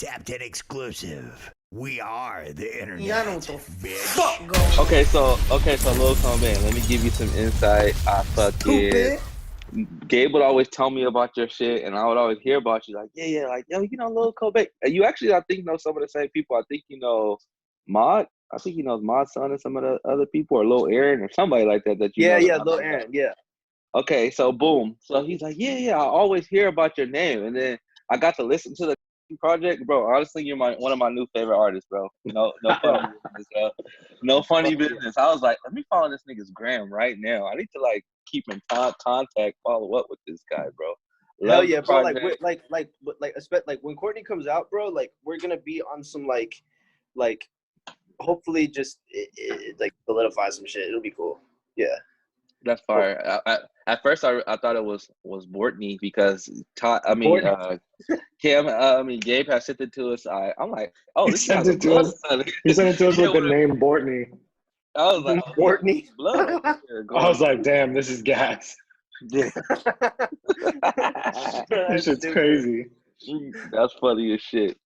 Tapped in exclusive. We are the internet. Yeah, I know what the bitch. fuck going on. Okay, so Lil Cobaine, let me give you some insight. I fucking Stupid. Gabe would always tell me about your shit, and I would always hear about you. Like, yeah, like yo, you know Lil Cobaine. And you actually, I think, know some of the same people. I think you know Mod. I think he knows Mod's son and some of the other people, or Lil Aaron, or somebody like that you know. Yeah, Lil Aaron, yeah. Okay, so boom. So he's like, yeah, I always hear about your name, and then I got to listen to the project, bro. Honestly, you're one of my new favorite artists, bro. No funny business, bro. No funny business. I was like, let me follow this nigga's gram right now. I need to like keep in contact, follow up with this guy, bro. Hell Love yeah, the bro. project. Like when Courtney comes out, bro, like we're gonna be on some like hopefully just like solidify some shit. It'll be cool. Yeah. That's fire. At first, I thought it was Courtney because Cam, Gabe has sent it to us. I'm like, oh, He this sent guy's a it to blood us. son. He sent it to us Yeah, with the name Bortney. I was like, oh, Courtney. blood right there. I was like, damn, this is gas. Yeah. This shit's crazy. That's funny as shit.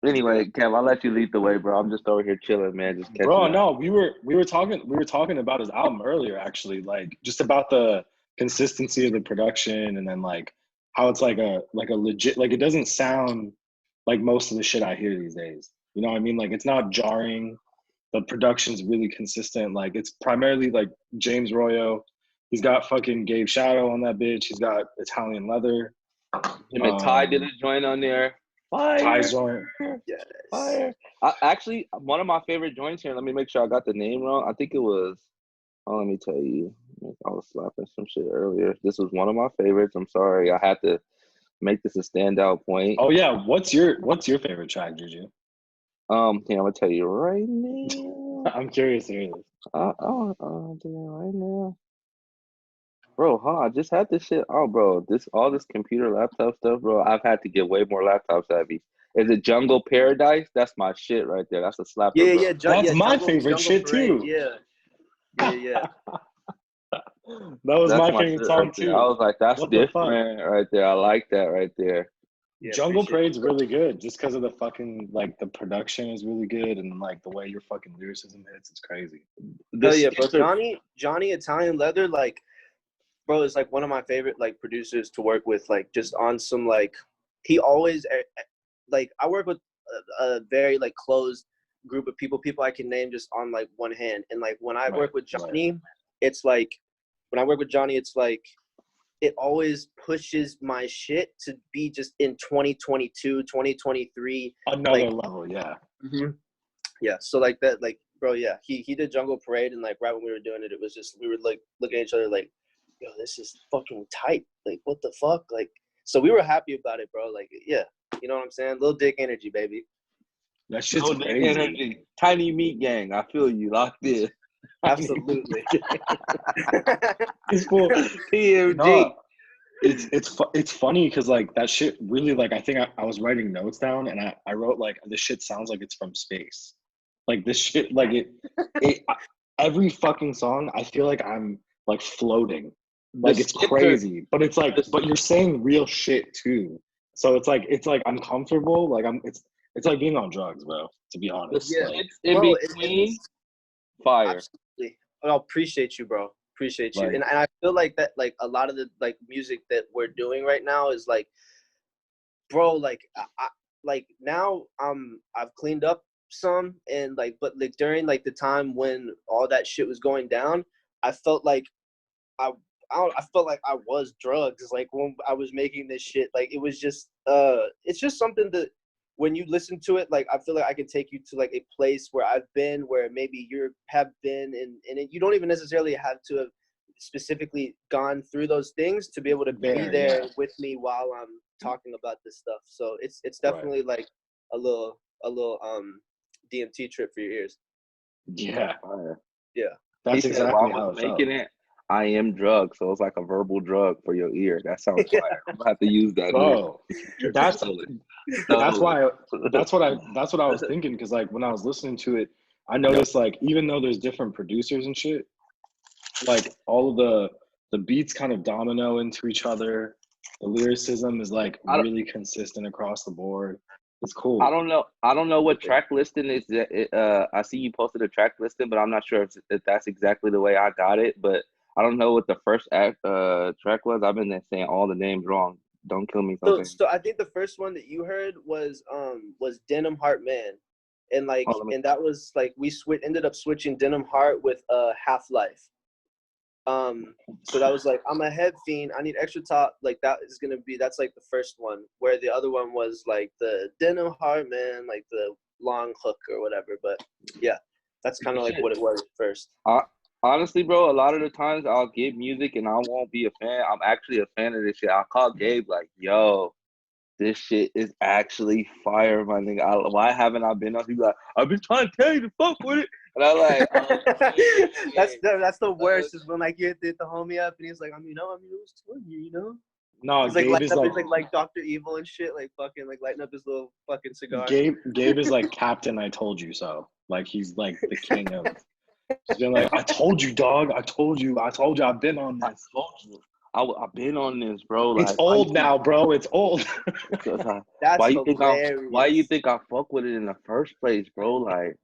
Anyway, Cam, I'll let you lead the way, bro. I'm just over here chilling, man. Just catching Bro, up. no, we were talking about his album earlier, actually, like just about the consistency of the production, and then like how it's like a legit, like it doesn't sound like most of the shit I hear these days. You know what I mean? Like it's not jarring. The production's really consistent. Like it's primarily like James Royo. He's got fucking Gabe Shadow on that bitch. He's got Italian Leather. Him and Ty did a joint on there. Fire. Ty's joint. Yes. Fire. Actually, one of my favorite joints here. Let me make sure I got the name wrong. I think it was. Oh, let me tell you. I was slapping some shit earlier. This was one of my favorites. I'm sorry. I had to make this a standout point. Oh yeah, what's your favorite track, Juju? Yeah, I'm gonna tell you right now. I'm curious to hear this. I'll tell you right now. Bro, I just had this shit. Oh, bro, all this computer laptop stuff, bro. I've had to get way more laptop savvy. Is it Jungle Paradise? That's my shit right there. That's a slapper. Yeah, bro. That's my favorite shit Parade. too. Yeah. That was my favorite song right too. I was like, that's What the fuck? different right there. I like that right there. Yeah, Jungle Parade's really good just because of the fucking like the production is really good and like the way your fucking lyricism hits. It's crazy. Hell yeah, bro. Johnny Italian Leather, like, bro, is like one of my favorite like producers to work with. Like, just on some like, he always like I work with a very like closed group of people I can name just on like one hand. And like when I work with Johnny, it's like when I work with Johnny, it's like it always pushes my shit to be just in 2022, 2023. Another level, yeah. Mm-hmm. Yeah, so like that, like, bro, yeah, he did Jungle Parade, and like right when we were doing it, it was just we were like looking at each other like, yo, this is fucking tight. Like, what the fuck? Like, so we were happy about it, bro. Like, yeah, you know what I'm saying? Little dick energy, baby. That shit's crazy. Energy. Tiny meat gang. I feel you. Locked in. Absolutely. It's cool. TMG. No, it's funny because like that shit really like I think I was writing notes down and I wrote like this shit sounds like it's from space. Like this shit like it every fucking song I feel like I'm like floating. Like it's crazy. But it's like but you're saying real shit too. So it's like I'm comfortable. Like it's like being on drugs, bro, to be honest. Yeah. Like, It's in between fire. Absolutely. I appreciate you, bro. Appreciate you. Like, and I feel like that like a lot of the like music that we're doing right now is like, bro, like I like now I've cleaned up some and like but like during like the time when all that shit was going down, I felt like I felt like I was drugs like when I was making this shit. Like it was just it's just something that when you listen to it, like I feel like I can take you to like a place where I've been, where maybe you have been, and you don't even necessarily have to have specifically gone through those things to be able to be there with me while I'm talking about this stuff. So it's definitely like a little DMT trip for your ears. yeah. Yeah. That's exactly how it felt. I am drug, so it's like a verbal drug for your ear. That sounds fire. I'm gonna have to use that. Bro, that's what I was thinking because like when I was listening to it, I noticed like even though there's different producers and shit, like all of the beats kind of domino into each other. The lyricism is like really consistent across the board. It's cool. I don't know. I don't know what track listing is. I see you posted a track listing, but I'm not sure if that's exactly the way I got it. But I don't know what the first track was. I've been there saying all the names wrong. Don't kill me, So something. so I think the first one that you heard was Denim Heart Man, and like Oh, let me. and that was like we ended up switching Denim Heart with Half Life. So that was like, I'm a head fiend, I need extra top, like that's like the first one, where the other one was like the Denim Heart Man, like the long hook or whatever. But yeah, that's kind of like what it was at first. Honestly, bro, a lot of the times I'll get music and I won't be a fan. I'm actually a fan of this shit. I'll call Gabe like, yo, this shit is actually fire, my nigga. Why haven't I been on? He's like, I've been trying to tell you to fuck with it. And I'm like, oh, That's the worst, is when like you hit the homie up and he's like, it was 20, No, He's like Gabe lighting is up, like he's like Dr. Evil and shit, like fucking like lighting up his little fucking cigar. Gabe is like Captain I told you so. Like he's like the king of. He's been like, I told you, dog. I told you. I've been on I this. told you. I've been on this, bro. Like, It's old now, bro. It's old. That's why you think hilarious. I fuck with it in the first place, bro? Like,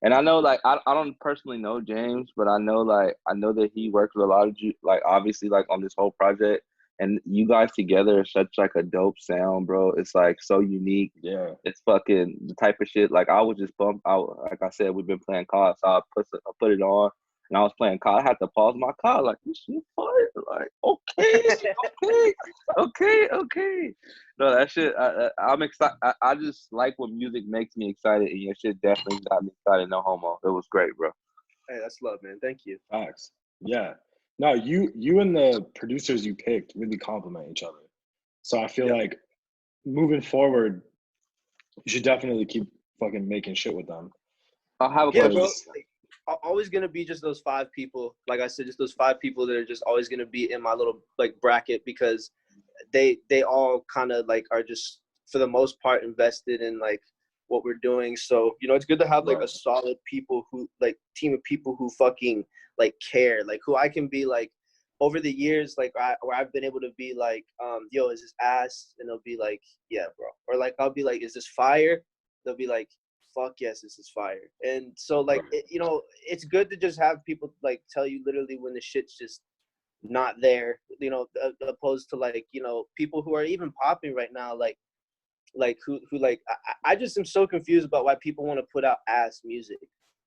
and I know, like, I don't personally know James, but I know that he works with a lot of you, like, obviously, like, on this whole project, and you guys together are such like a dope sound, bro. It's like so unique. Yeah. It's fucking the type of shit. Like, I was just bumped out. Like I said, we've been playing COD, so I put it on. And I was playing COD. I had to pause my COD. Like, this shit fire. Like, okay. No, that shit. I'm excited. I just like when music makes me excited, and your shit definitely got me excited. No homo. It was great, bro. Hey, that's love, man. Thank you. Facts. Yeah. No, you and the producers you picked really complement each other. So I feel like moving forward, you should definitely keep fucking making shit with them. I'll have a Yeah, question. bro. Like, always gonna be just those 5 people. Like I said, just those 5 people that are just always gonna be in my little like bracket, because they all kind of like are just for the most part invested in like what we're doing. So it's good to have like a solid people who like team of people who fucking like care, like who I can be like over the years, like where I've been able to be like, yo, is this ass? And they'll be like, yeah, bro. Or like I'll be like, is this fire? They'll be like, fuck yes, this is fire. And so like it's good to just have people like tell you literally when the shit's just not there, opposed to like people who are even popping right now, like who like I just am so confused about why people want to put out ass music.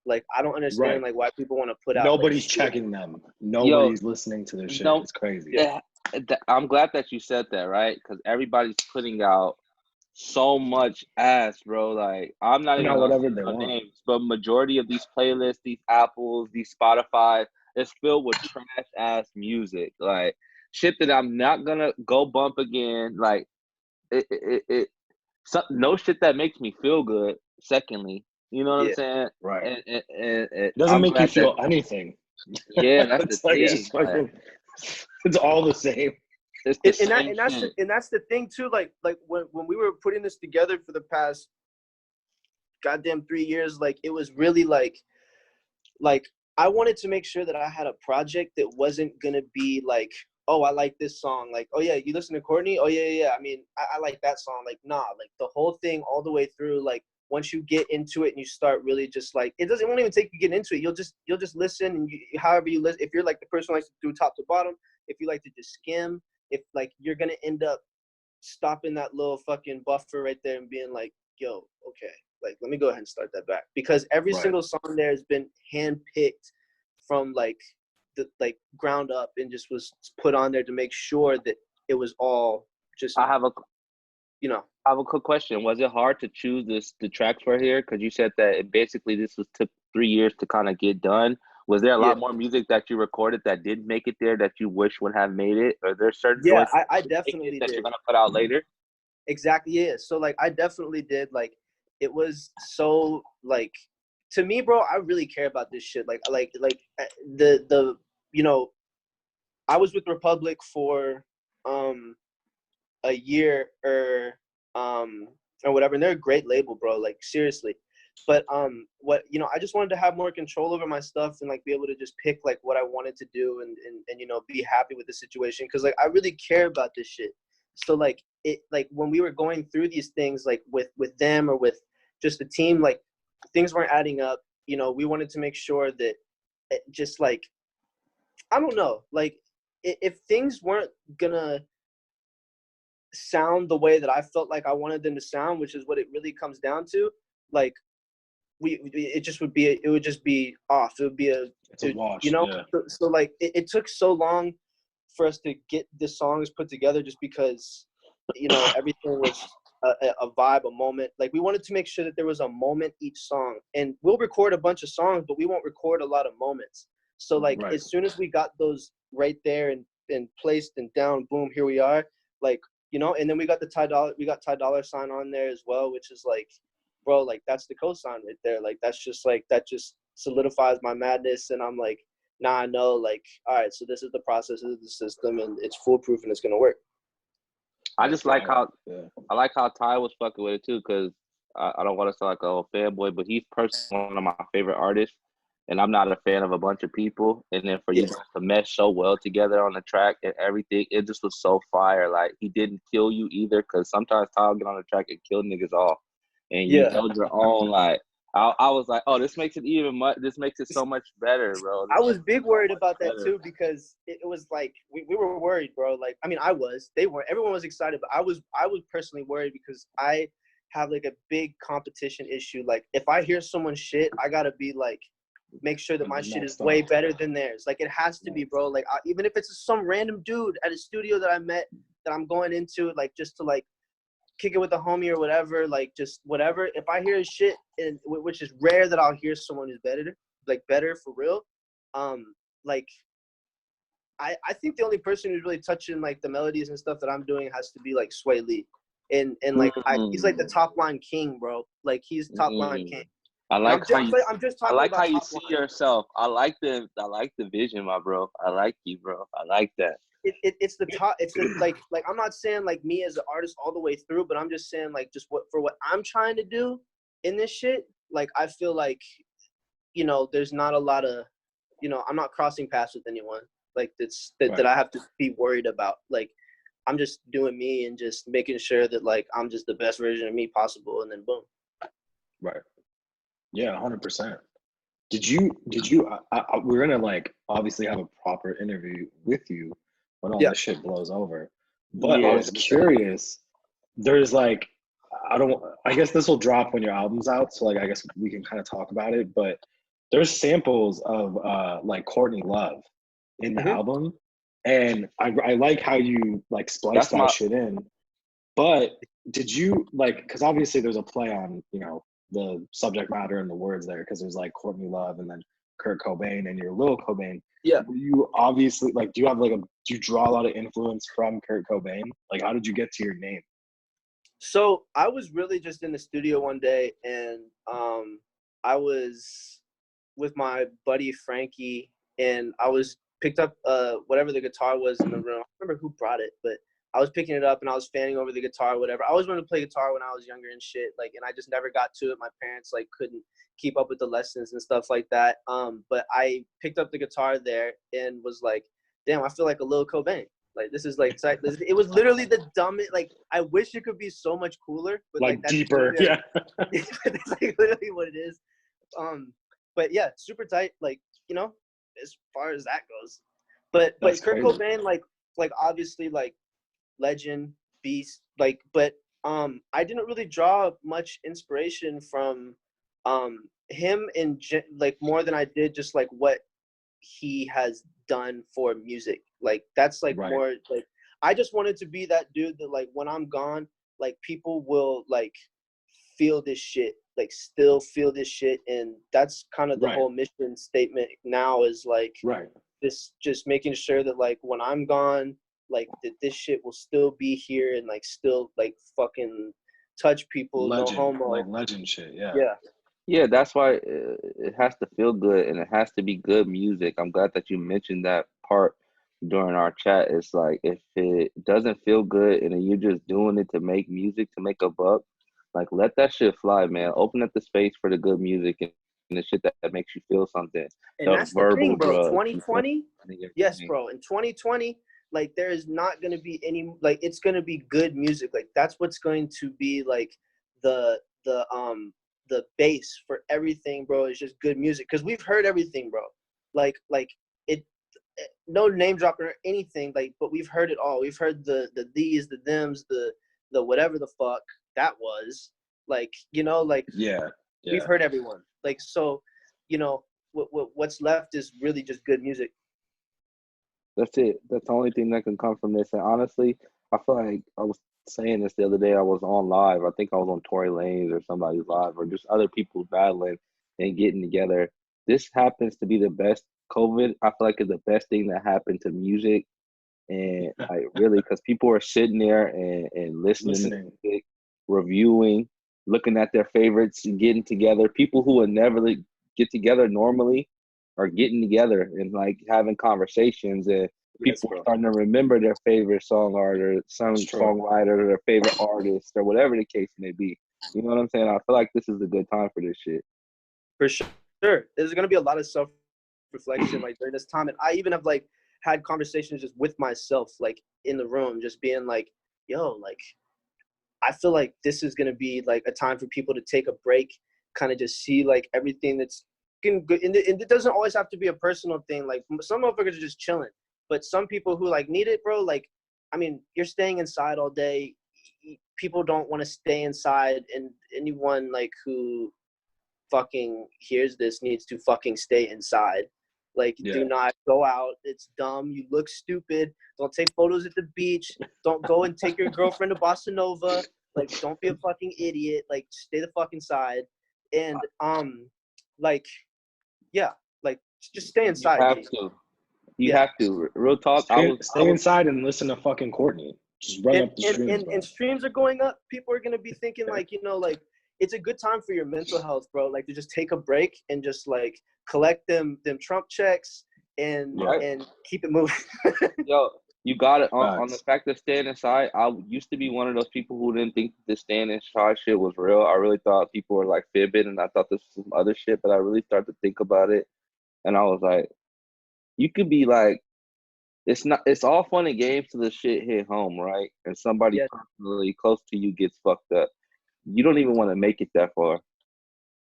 Like I don't understand like why people want to put out Nobody's like, checking them. Nobody's listening to their shit. No, It's crazy. Yeah, I'm glad that you said that, right? Because everybody's putting out so much ass, bro. Like, I'm not even gonna Whatever say they no want. names, but majority of these playlists, these Apples, these Spotify, is filled with trash ass music, like shit that I'm not gonna go bump again. Like, no shit that makes me feel good. Secondly, you know what I'm saying? Right. And It doesn't I'm make you glad that. feel anything. Yeah, that's the It's like thing. just fucking. It's all the same. It's the and same shit. that's the thing too. Like when we were putting this together for the past goddamn 3 years, like it was really like I wanted to make sure that I had a project that wasn't gonna be like, oh, I like this song, like, oh yeah, you listen to Courtney, oh yeah, I mean, I like that song, like, nah, like the whole thing all the way through, like once you get into it and you start really just like, it won't even take you getting into it, you'll just listen, and however you listen, if you're like the person who likes to do top to bottom, if you like to just skim, if like you're gonna end up stopping that little fucking buffer right there and being like, yo, okay, like let me go ahead and start that back, because every single song there has been handpicked from like the like ground up and just was put on there to make sure that it was all just I have a quick question. Was it hard to choose the tracks for here? Because you said that basically this took 3 years to kind of get done. Was there a lot more music that you recorded that did make it there that you wish would have made it? Are there certain joints I definitely that did. you're gonna put out later? Exactly, yeah. So like I definitely did. Like it was so like, to me, bro, I really care about this shit. Like the I was with Republic for a year or whatever, and they're a great label, bro. Like seriously. But what I just wanted to have more control over my stuff and like be able to just pick like what I wanted to do and be happy with the situation, because like I really care about this shit. So like it like when we were going through these things like with them or with just the team, like things weren't adding up. You know, we wanted to make sure that it just like, I don't know, like if things weren't gonna sound the way that I felt like I wanted them to sound, which is what it really comes down to, like it would just be off. It would be It's a wash, you know. yeah. So like it took so long for us to get the songs put together, just because, you know, everything was a vibe, a moment. Like we wanted to make sure that there was a moment each song, and we'll record a bunch of songs, but we won't record a lot of moments. So like Right. as soon as we got those right there and placed and down, boom, here we are. Like, you know, and then we got Ty Dolla Sign on there as well, which is like, bro, like that's the cosign right there. Like that's just like, that just solidifies my madness. And I'm like, nah, I know, like, all right, so this is the process, this is the system, and it's foolproof and it's gonna work. I just like how Yeah. I like how Ty was fucking with it too, because I don't want to sound like a old fanboy, but he's personally one of my favorite artists, and I'm not a fan of a bunch of people. And then for you guys to mesh so well together on the track and everything, it just was so fire. Like he didn't kill you either, because sometimes Ty will get on the track and kill niggas off, and you held your own. Like I was like, oh, this makes it this makes it so much better, bro. I was big worried about that too, because it was like we were worried, bro. Like, I mean, they were, everyone was excited, but I was personally worried, because I have like a big competition issue. Like if I hear someone's shit, I gotta be like, make sure that my shit is way better than theirs. Like it has to be, bro. Like even if it's some random dude at a studio that I met that I'm going into, like just to like kick it with a homie or whatever, like just whatever. If I hear his shit, and which is rare that I'll hear someone who's better for real. Like I think the only person who's really touching like the melodies and stuff that I'm doing has to be like Sway Lee, and like he's like the top line king, bro. Like he's top line king. I like how you. I'm just I talking like about how you top see line. yourself. I like the vision, my bro. I like you, bro. I like that. It's the top. It's the, like I'm not saying like me as an artist all the way through, but I'm just saying like just what I'm trying to do in this shit. Like I feel like, you know, there's not a lot of, you know, I'm not crossing paths with anyone like that I have to be worried about. Like I'm just doing me and just making sure that like I'm just the best version of me possible, and then boom. Right. Yeah, 100%. Did you? We're gonna like obviously have a proper interview with you when all this shit blows over. But I was curious. There's like, I guess this will drop when your album's out, so like I guess we can kind of talk about it. But there's samples of like Courtney Love in the album, and I like how you like splice that shit in. But did you like, because obviously there's a play on, you know, the subject matter and the words there, because there's like Courtney Love and then Kurt Cobain and you're Lil Cobain. Yeah. You obviously like, do you draw a lot of influence from Kurt Cobain? Like, how did you get to your name? So I was really just in the studio one day, and I was with my buddy Frankie, and I was picked up whatever the guitar was in the room. I don't remember who brought it, but I was picking it up and I was fanning over the guitar, whatever. I always wanted to play guitar when I was younger and shit, like, and I just never got to it. My parents like couldn't keep up with the lessons and stuff like that. But I picked up the guitar there and was like, damn, I feel like a Lil Cobain. Like this is like, it was literally the dumbest. Like I wish it could be so much cooler, but like that's deeper, yeah. That's like literally what it is. But yeah, super tight. Like, you know, as far as that goes. But Kurt Cobain, like obviously like legend, beast. Like, but I didn't really draw much inspiration from him in like more than I did just like what he has done for music. Like that's like more like I just wanted to be that dude that like when I'm gone, like people will like feel this shit, like still feel this shit. And that's kind of the whole mission statement now is like just making sure that like when I'm gone, like that this shit will still be here and like still like fucking touch people. Legend, no homo. like legend shit. Yeah, that's why it has to feel good and it has to be good music. I'm glad that you mentioned that part during our chat. It's like if it doesn't feel good and then you're just doing it to make music, to make a buck, like let that shit fly, man. Open up the space for the good music and the shit that makes you feel something. And that's the thing, bro. 2020, yes, everything. bro. In 2020, like there is not going to be any, like it's going to be good music. Like that's what's going to be like the base for everything, bro, is just good music, because we've heard everything, bro. Like it, no name dropping or anything, like, but we've heard it all. We've heard the these, the thems, the whatever the fuck that was, like, you know, like Yeah. we've heard everyone, like, so, you know, what's left is really just good music. That's it. That's the only thing that can come from this. And honestly, I feel like I was saying this the other day. I was on live. I think I was on Tory Lanez or somebody's live, or just other people battling and getting together. This happens to be the best. COVID, I feel like, is the best thing that happened to music. And like really, because people are sitting there and listening to music, reviewing, looking at their favorites and getting together. People who would never get together normally are getting together and like having conversations, and people are starting to remember their favorite song or some songwriter or their favorite artist or whatever the case may be. You know what I'm saying? I feel like this is a good time for this shit. For sure. There's going to be a lot of self-reflection like during this time. And I even have like had conversations just with myself, like in the room, just being like, yo, like, I feel like this is going to be like a time for people to take a break, kind of just see like everything that's good. And it doesn't always have to be a personal thing. Like some motherfuckers are just chilling, but some people who like need it, bro, like, I mean, you're staying inside all day. People don't want to stay inside, and anyone like who fucking hears this needs to fucking stay inside. Like, do not go out. It's dumb. You look stupid. Don't take photos at the beach. Don't go and take your girlfriend to Bossa Nova. Like, don't be a fucking idiot. Like, stay the fuck inside. And like, yeah, like just stay inside. You have to. You have to. Real talk. Stay inside and listen to fucking Courtney. Just run up the streams. And streams are going up. People are gonna be thinking like, you know, like it's a good time for your mental health, bro. Like to just take a break and just like collect them Trump checks and keep it moving. Yo, you got it on the fact of staying inside. I used to be one of those people who didn't think this staying inside shit was real. I really thought people were like fibbing, and I thought this was some other shit. But I really started to think about it, and I was like, you could be like, it's all fun and games till the shit hit home, right? And somebody personally close to you gets fucked up. You don't even want to make it that far.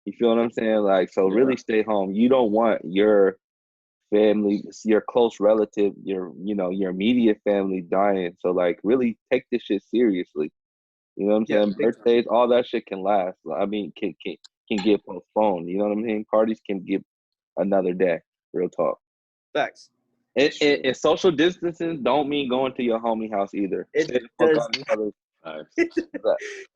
You feel what I'm saying? Like, so really stay home. You don't want your family, your close relative, your immediate family dying. So like really take this shit seriously. You know what I'm saying? Birthdays, all that shit can last. I mean, can get postponed. You know what I mean? Parties can get another day. Real talk. Facts. And social distancing don't mean going to your homie house either. It does.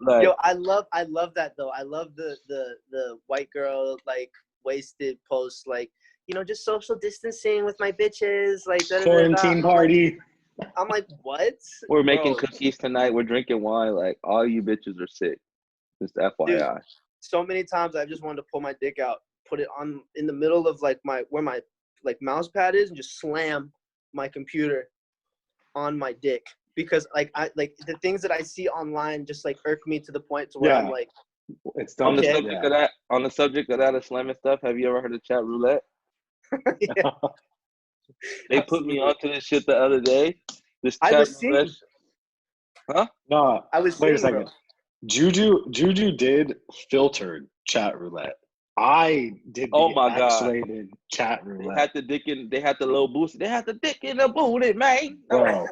Like, yo, I love that though. I love the white girl like wasted posts, like, you know, just social distancing with my bitches, like quarantine party. I'm like, what? We're making cookies tonight. We're drinking wine. Like, all you bitches are sick. Just FYI. Dude, so many times I've just wanted to pull my dick out, put it on in the middle of like where my like mouse pad is, and just slam my computer on my dick, because like I like the things that I see online just like irk me to the point to where I'm like, it's on the subject of that. On the subject of that, of slamming stuff, have you ever heard of chat roulette? Yeah. They put me onto this shit the other day. This chat I was roulette. seeing. Huh? No, I was. Wait a second. Bro. Juju did filtered chat roulette. I did the X-rated chat roulette. They had the dick in. They had the low boost. They had the dick in the booty, man. Bro.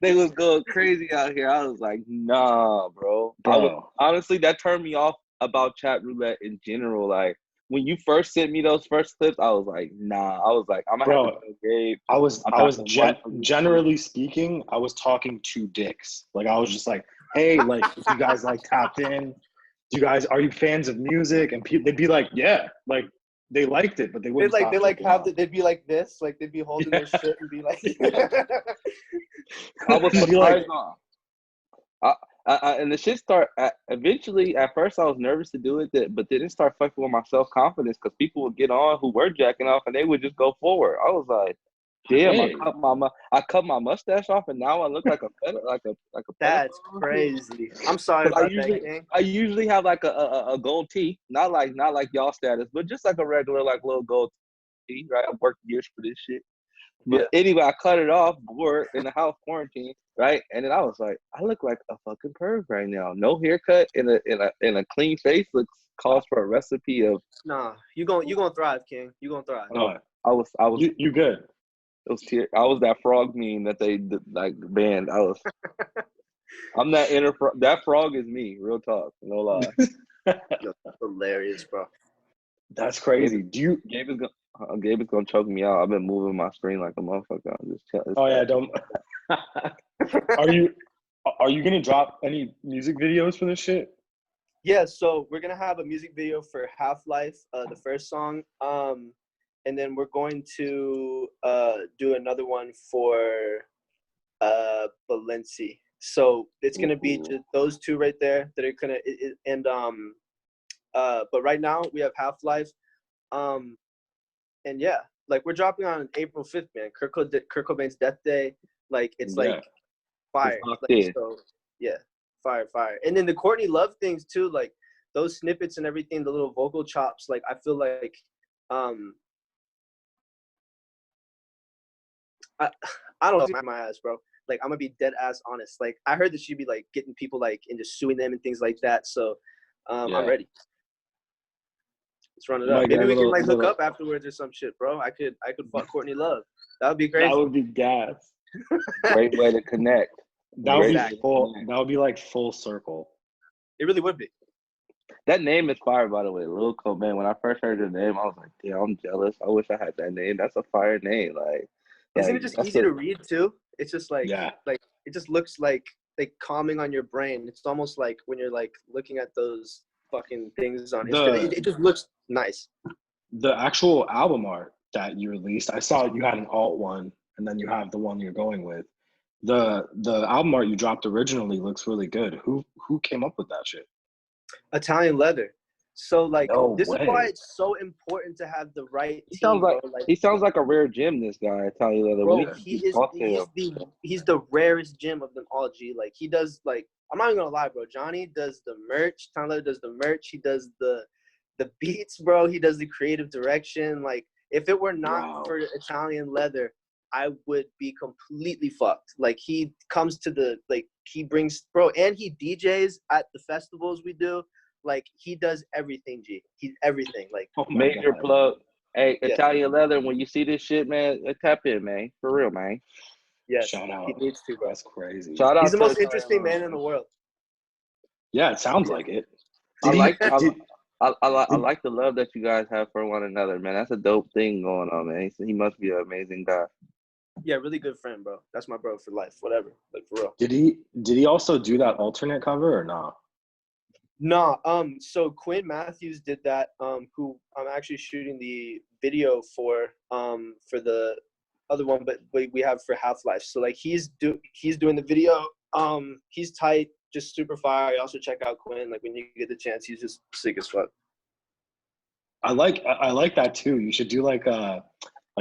They was going crazy out here. I was like, nah, bro. Honestly, that turned me off about chat roulette in general. Like, when you first sent me those first clips, I was like, nah. I was like, I'm gonna have to go Gabe. I was generally speaking, I was talking to dicks. Like, I was just like, hey, like, if you guys like tapped in, are you fans of music? And they'd be like, yeah, like they liked it, but they wouldn't. They'd be like this, like they'd be holding their shit and be like. I was surprised. And the shit eventually. At first, I was nervous to do it, but then it started fucking with my self confidence, because people would get on who were jacking off, and they would just go forward. I was like, damn, hey. I cut my mustache off, and now I look like a That's crazy. I'm sorry about that. I usually have like a gold tee, not like y'all status, but just like a regular like little gold tee. Right, I've worked years for this shit. But anyway, I cut it off, bored in the house quarantine, right? And then I was like, I look like a fucking perv right now. No haircut and a clean face calls for a recipe of. Nah, you gonna thrive, King. You gonna thrive. No, I was you good. it was I was that frog meme that they like banned. I'm that that frog is me, real talk, no lie. Yo, hilarious, bro. That's crazy. Gabe is gonna choke me out. I've been moving my screen like a motherfucker. Oh yeah, don't. Are you gonna drop any music videos for this shit? Yeah, so we're gonna have a music video for Half-Life, the first song, and then we're going to do another one for Balenci. So it's gonna be just those two right there that are gonna but right now we have Half-Life, and yeah, like we're dropping on April 5th, man. Kurt Cobain's death day. Like it's like fire. Like, so yeah, fire. And then the Courtney Love things too, like those snippets and everything, the little vocal chops. Like I feel like I don't know my ass, bro. Like I'm gonna be dead ass honest. Like I heard that she'd be like getting people like into suing them and things like that. So I'm ready. Let's run it up. Maybe we can like hook up afterwards or some shit, bro. I could fuck Courtney Love. That would be crazy. That would be gas. Great way to connect. That would be like full circle. It really would be. That name is fire, by the way. Lil Cobaine. When I first heard the name, I was like, damn, I'm jealous. I wish I had that name. That's a fire name. Like, isn't it just easy to read too? It's just like like it just looks like calming on your brain. It's almost like when you're like looking at those fucking things on Instagram. It just looks nice. The actual album art that you released, I saw you had an alt one, and then you have the one you're going with. The album art you dropped originally looks really good. Who came up with that shit? Italian Leather. So like this way. is why it's so important to have the right team. He sounds like a rare gem. This guy, Italian Leather. Bro, he's the rarest gem of them all. G, like he does like I'm not even gonna lie, bro. Johnny does the merch. Italian Leather does the merch. He does the beats, bro. He does the creative direction. Like if it were not for Italian Leather, I would be completely fucked. Like he comes to he brings, bro, and he DJs at the festivals we do. Like he does everything, G. He's everything. Like major plug. Hey, Italian Leather, when you see this shit, man, tap in, man. For real, man. Yes. Shout out. He needs to, bro. That's crazy. Shout out. He's the most interesting man in the world. Yeah, it sounds like it. I like the love that you guys have for one another, man. That's a dope thing going on, man. He must be an amazing guy. Yeah, really good friend, bro. That's my bro for life. Whatever, like for real. Did he also do that alternate cover or not? No. So Quinn Matthews did that. Who I'm actually shooting the video for the other one, but we have for Half-Life. So like he's doing the video. He's tight, just super fire. Also check out Quinn. Like when you get the chance, he's just sick as fuck. I like that too. You should do like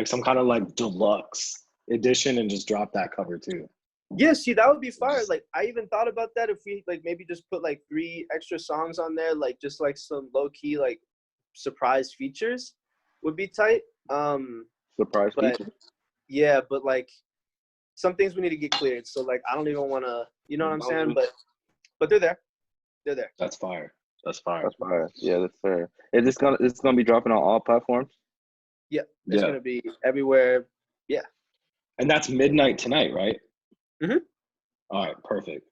some kind of like deluxe edition and just drop that cover too. Yeah, see, that would be fire. Like I even thought about that if we like maybe just put like 3 extra songs on there, like just like some low key like surprise features would be tight. Surprise features. Yeah, but like some things we need to get cleared. So like I don't even want to, you know what I'm saying? But they're there. They're there. That's fire. That's fire. That's fire. Yeah, that's fair. Is this gonna be dropping on all platforms? Yeah, it's gonna be everywhere. Yeah. And that's midnight tonight, right? Mm-hmm. All right, perfect.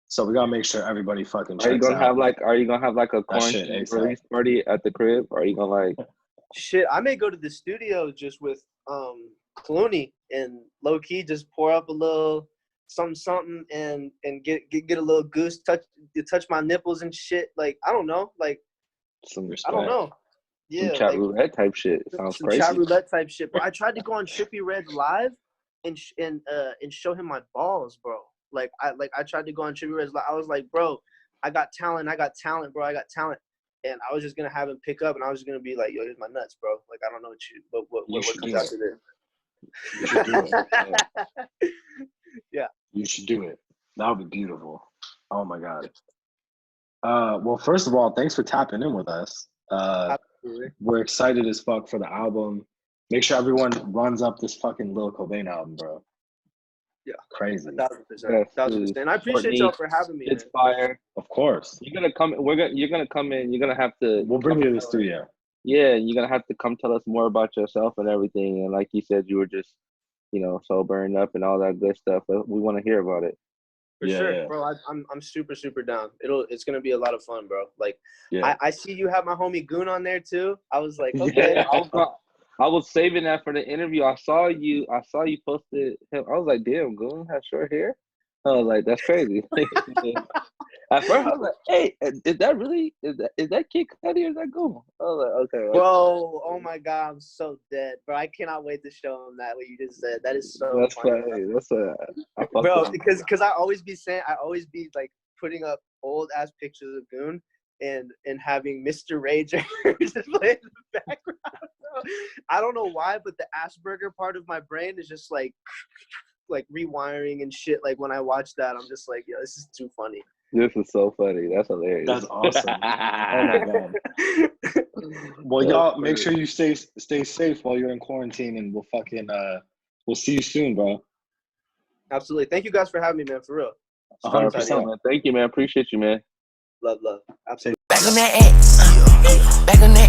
So we gotta make sure everybody fucking checks Are you gonna have like a quarantine release party at the crib? Or are you gonna like shit? I may go to the studio just with Clooney and low key just pour up a little something and get a little goose touch my nipples and shit. Like I don't know, like some respect. I don't know. Yeah, some chat roulette type shit. Sounds crazy. Chat roulette type shit, bro. I tried to go on Trippie Red's live and show him my balls, bro. Like I tried to go on Trippie Red's live. I was like, bro, I got talent, bro. I got talent. And I was just gonna have him pick up, and I was just gonna be like, "Yo, here's my nuts, bro. Like, I don't know what comes after this." You should do it. Yeah. You should do it. That would be beautiful. Oh my god. Well, first of all, thanks for tapping in with us. Absolutely. We're excited as fuck for the album. Make sure everyone runs up this fucking Lil Cobaine album, bro. Yeah. Crazy. 1,000%. Yes, 1,000%. I appreciate Courtney, y'all for having me, man. It's fire. Of course. You're gonna come. You're gonna come in. You're gonna have to. We'll bring come you to the tell us- studio. Yeah, you're gonna have to come tell us more about yourself and everything. And like you said, you were just, sobering up and all that good stuff. But we want to hear about it. For Yeah, sure, yeah. bro. I'm super down. It's gonna be a lot of fun, bro. Like, Yeah. I see you have my homie Goon on there too. I was like, okay. Yeah, I was saving that for the interview. I saw you posted him. I was like, damn, Goon has short hair. I was like, that's crazy. At first, I was like, hey, is that Kid Cudi or is that Goon? I was like, okay. Bro, oh my God, I'm so dead, bro. I cannot wait to show him that what you just said. That is so That's funny, funny. I fuck bro. with him. Because I always be like putting up old ass pictures of Goon and having Mr. Rager just play in the background. Bro. I don't know why, but the Asperger part of my brain is just like rewiring and shit. Like when I watch that, I'm just like, yo, this is too funny. This is so funny. That's hilarious. That's awesome. Oh my God. Well, y'all make sure you stay safe while you're in quarantine, and we'll see you soon, bro. Absolutely. Thank you guys for having me, man. For real. 100%. Man. Thank you, man. Appreciate you, man. Love. Absolutely. Back on that X. Back on that